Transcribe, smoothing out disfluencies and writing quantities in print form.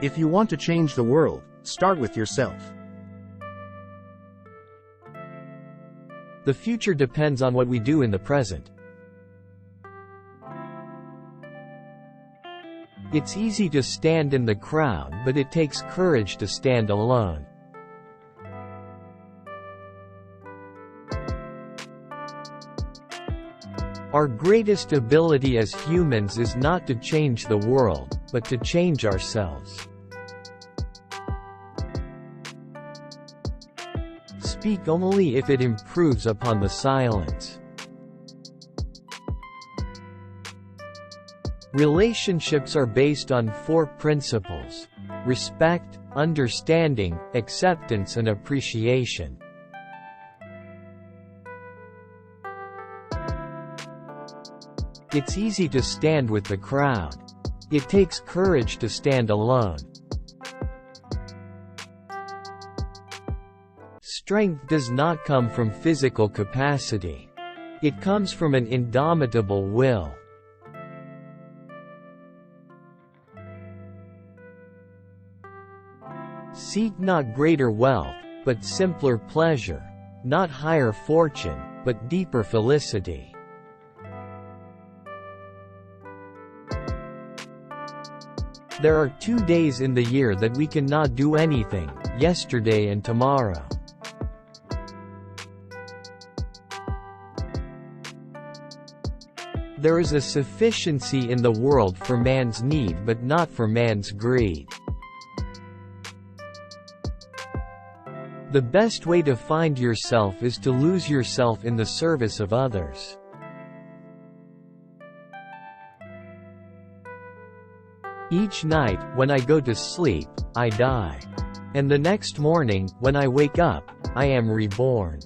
If you want to change the world, start with yourself. The future depends on what we do in the present. It's easy to stand in the crowd, but it takes courage to stand alone. Our greatest ability as humans is not to change the world, but to change ourselves. Speak only if it improves upon the silence. Relationships are based on 4 principles: respect, understanding, acceptance, and appreciation. It's easy to stand with the crowd. It takes courage to stand alone. Strength does not come from physical capacity. It comes from an indomitable will. Seek not greater wealth, but simpler pleasure; not higher fortune, but deeper felicity. There are 2 days in the year that we cannot do anything: yesterday and tomorrow. There is a sufficiency in the world for man's need but not for man's greed. The best way to find yourself is to lose yourself in the service of others. Each night, when I go to sleep, I die. And the next morning, when I wake up, I am reborn.